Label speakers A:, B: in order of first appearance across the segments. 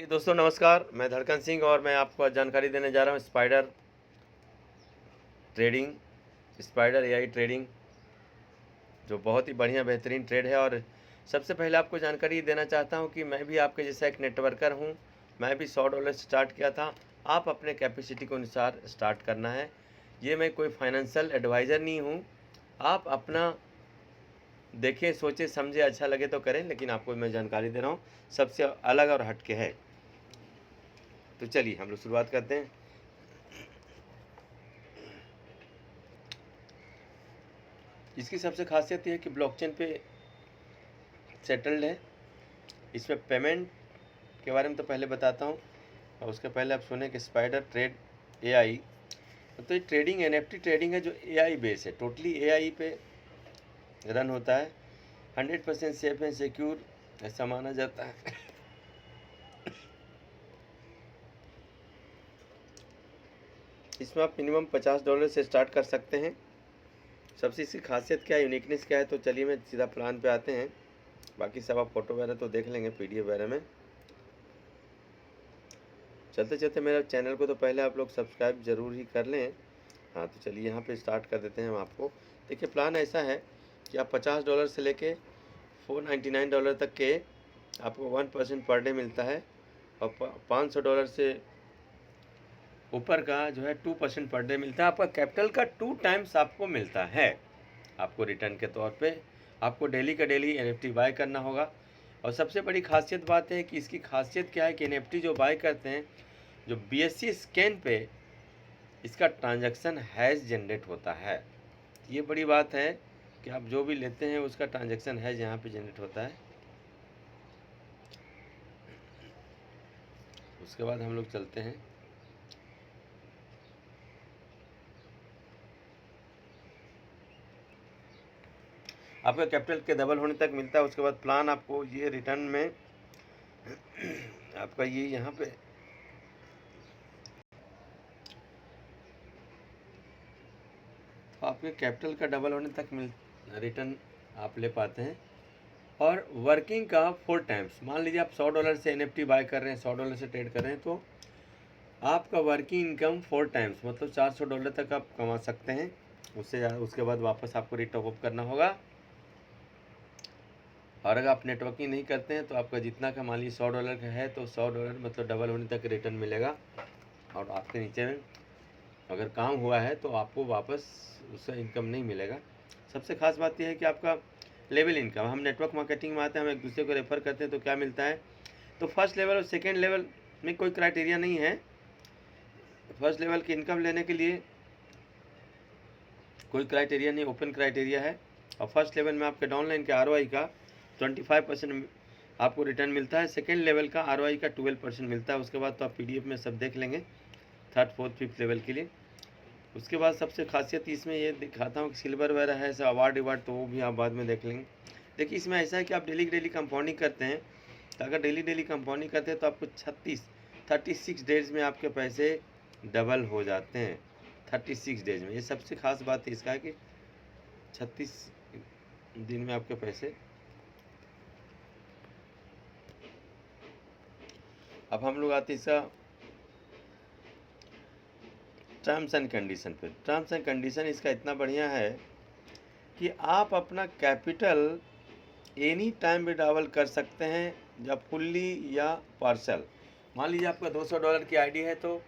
A: दोस्तों नमस्कार, मैं धड़कन सिंह और मैं आपको आज जानकारी देने जा रहा हूँ स्पाइडर एआई ट्रेडिंग, जो बहुत ही बढ़िया बेहतरीन ट्रेड है। और सबसे पहले आपको जानकारी देना चाहता हूँ कि मैं भी आपके जैसा एक नेटवर्कर हूँ। मैं भी $100 से स्टार्ट किया था। आप अपने कैपेसिटी के अनुसार स्टार्ट करना है। ये मैं कोई फाइनेंशियल एडवाइज़र नहीं हूँ। आप अपना देखें, सोचें, समझे, अच्छा लगे तो करें, लेकिन आपको मैं जानकारी दे रहा हूँ, सबसे अलग और हटके है। तो चलिए हम लोग शुरुआत करते हैं। इसकी सबसे खासियत ये है कि ब्लॉकचेन पे सेटल्ड है। इसमें पेमेंट के बारे में तो पहले बताता हूँ, और उसके पहले आप सुने कि स्पाइडर ट्रेड एआई, तो ये ट्रेडिंग एनएफटी ट्रेडिंग है जो एआई बेस है, टोटली एआई पे रन होता है। 100% सेफ एंड सिक्योर ऐसा माना जाता है। इसमें आप मिनिमम $50 से स्टार्ट कर सकते हैं। सबसे इसकी खासियत क्या है, यूनिकनेस क्या है, तो चलिए मैं सीधा प्लान पे आते हैं। बाकी सब आप फोटो वगैरह तो देख लेंगे पीडीएफ वगैरह में। चलते चलते मेरे चैनल को तो पहले आप लोग सब्सक्राइब ज़रूर ही कर लें। हाँ, तो चलिए यहाँ पे स्टार्ट कर देते हैं हम आपको। देखिए, प्लान ऐसा है कि आप $50 से लेके $499 तक के आपको 1% पर डे मिलता है, और $500 से ऊपर का जो है 2% पर डे मिलता है। आपका कैपिटल का 2 टाइम्स आपको मिलता है। आपको रिटर्न के तौर पे आपको डेली का डेली एनएफटी बाय करना होगा। और सबसे बड़ी खासियत बात है कि इसकी खासियत क्या है कि एनएफटी जो बाय करते हैं, जो बीएससी स्कैन पे इसका ट्रांजैक्शन हैश जनरेट होता है। ये बड़ी बात है कि आप जो भी लेते हैं उसका ट्रांजैक्शन हैश यहाँ पे जनरेट होता है। उसके बाद हम लोग चलते हैं। आपका कैपिटल के डबल होने तक मिलता है। उसके बाद प्लान आपको ये रिटर्न में आपका ये यहाँ पे तो आपके कैपिटल का डबल होने तक रिटर्न आप ले पाते हैं। और वर्किंग का 4 टाइम्स, मान लीजिए आप $100 से एनएफटी बाय कर रहे हैं, $100 से ट्रेड कर रहे हैं, तो आपका वर्किंग इनकम 4 टाइम्स मतलब $400 तक आप कमा सकते हैं। उसके बाद वापस आपको रिटॉप अप करना होगा। और अगर आप नेटवर्किंग नहीं करते हैं तो आपका जितना का मान लीजिए $100 का है तो $100 मतलब डबल होने तक रिटर्न मिलेगा। और आपके नीचे में अगर काम हुआ है तो आपको वापस उससे इनकम नहीं मिलेगा। सबसे खास बात यह है कि आपका लेवल इनकम, हम नेटवर्क मार्केटिंग में आते हैं, हम एक दूसरे को रेफर करते हैं, तो क्या मिलता है, तो फर्स्ट लेवल और सेकेंड लेवल में कोई क्राइटेरिया नहीं है। फर्स्ट लेवल की इनकम लेने के लिए कोई क्राइटेरिया नहीं, ओपन क्राइटेरिया है। और फर्स्ट लेवल में आपके डाउनलाइन के आरओआई का 25% आपको रिटर्न मिलता है। सेकेंड लेवल का आरओआई का 12% मिलता है। उसके बाद तो आप पीडीएफ में सब देख लेंगे, 3rd 4th 5th लेवल के लिए। उसके बाद सबसे खासियत इसमें ये दिखाता हूँ कि सिल्वर वगैरह है, ऐसा अवार्ड तो वो भी आप बाद में देख लेंगे। देखिए, इसमें ऐसा है कि आप डेली कंपाउंडिंग करते हैं, तो अगर डेली कंपाउंडिंग करते हैं तो आपको 36 डेज में आपके पैसे डबल हो जाते हैं। 36 डेज में, ये सबसे खास बात है इसका है कि 36 दिन में आपके पैसे। अब हम लोग आते हैं इसका टर्म्स एंड कंडीशन पे। टर्म्स एंड कंडीशन इसका इतना बढ़िया है कि आप अपना कैपिटल एनी टाइम विड्रॉवल कर सकते हैं, या फुल्ली या पार्शल। मान लीजिए आपका $200 की आईडी है तो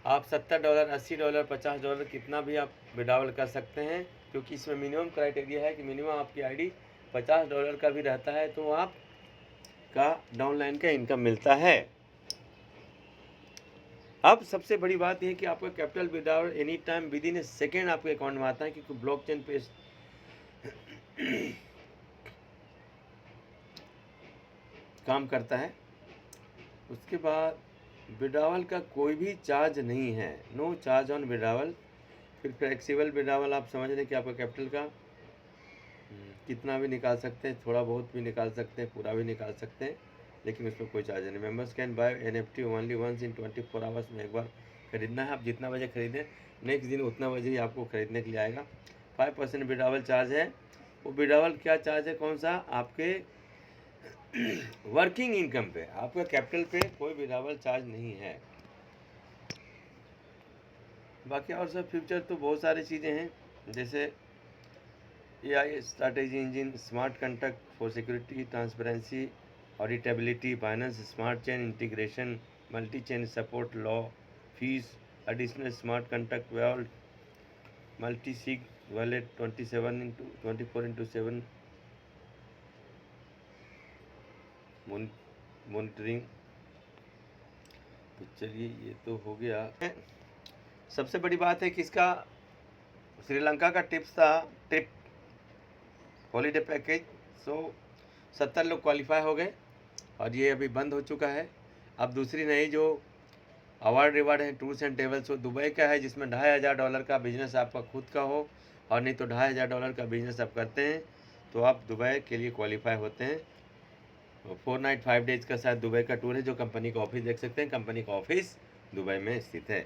A: आप $70, $80, $50 कितना भी आप विड्रॉवल कर सकते हैं, क्योंकि इसमें मिनिमम क्राइटेरिया है कि मिनिमम आपकी आईडी $50 का भी रहता है तो आपका डाउनलाइन का इनकम मिलता है। अब सबसे बड़ी बात यह है कि आपका capital withdrawal any time with in A second आपके अकाउंट में आता है, क्योंकि ब्लॉकचेन पे काम करता है। उसके बाद विड्रॉवल का कोई भी चार्ज नहीं है, नो चार्ज ऑन विड्रॉवल। फिर फ्लेक्सिबल विड्रॉवल, आप समझ रहे कि आपका कैपिटल का कितना भी निकाल सकते हैं, थोड़ा बहुत भी निकाल सकते हैं, पूरा भी निकाल सकते हैं, लेकिन उस पर कोई चार्ज नहीं। Members can buy NFT only once in 24 hours में एक बार खरीदना है। आप जितना बजे खरीदें नेक्स्ट दिन उतना बजे ही आपको खरीदने के लिए आएगा। 5% विड्रॉवल चार्ज है। वो विड्रॉवल क्या चार्ज है, कौन सा, आपके वर्किंग इनकम पे आपका कैपिटल पे कोई विड्रॉवल चार्ज नहीं है। बाकी और सब फ्यूचर तो बहुत सारी चीज़ें हैं, जैसे AI strategy engine, smart contract for security, transparency, auditability, finance, smart chain integration, multi chain support, low, fees, additional smart contract vault, multi sig wallet, 24/7 monitoring. तो चलिए ये तो हो गया। सबसे बड़ी बात है कि इसका श्रीलंका का ट्रिप हॉलीडे पैकेज 170 लोग क्वालिफाई हो गए और ये अभी बंद हो चुका है। अब दूसरी नई जो अवार्ड रिवार्ड है टूर्स एंड ट्रेवल्स, वो दुबई का है, जिसमें $2,500 का बिजनेस आपका खुद का हो और नहीं तो $2,500 का बिजनेस आप करते हैं तो आप दुबई के लिए क्वालिफाई होते हैं। 4 नाइट 5 डेज का शायद दुबई का टूर है, जो कंपनी का ऑफिस देख सकते हैं, कंपनी का ऑफिस दुबई में स्थित है।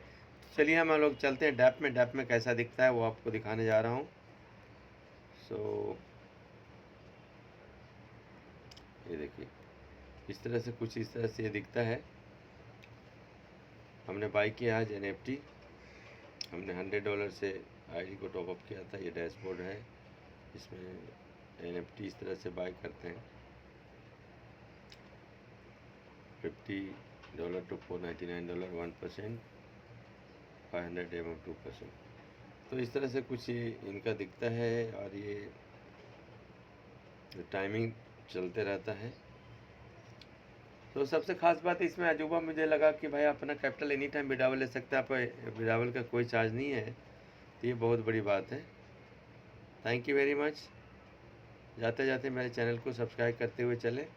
A: चलिए हम लोग चलते हैं डैप में कैसा दिखता है वो आपको दिखाने जा रहा हूँ। ये देखिए इस तरह से कुछ इस तरह से ये दिखता है। हमने बाई किया आज NFT, हमने $100 से ID को टॉपअप किया था। ये डैशबोर्ड है, इसमें NFT इस तरह से बाई करते हैं, $50 to $499, 1%, 500 एवं 2%। तो इस तरह से कुछ इनका दिखता है और ये टाइमिंग चलते रहता है। तो सबसे खास बात इसमें अजूबा मुझे लगा कि भाई अपना कैपिटल एनी टाइम विड्रॉवल ले सकते हैं, आप विड्रॉवल का कोई चार्ज नहीं है, तो ये बहुत बड़ी बात है। Thank you very much. जाते जाते मेरे चैनल को सब्सक्राइब करते हुए चले।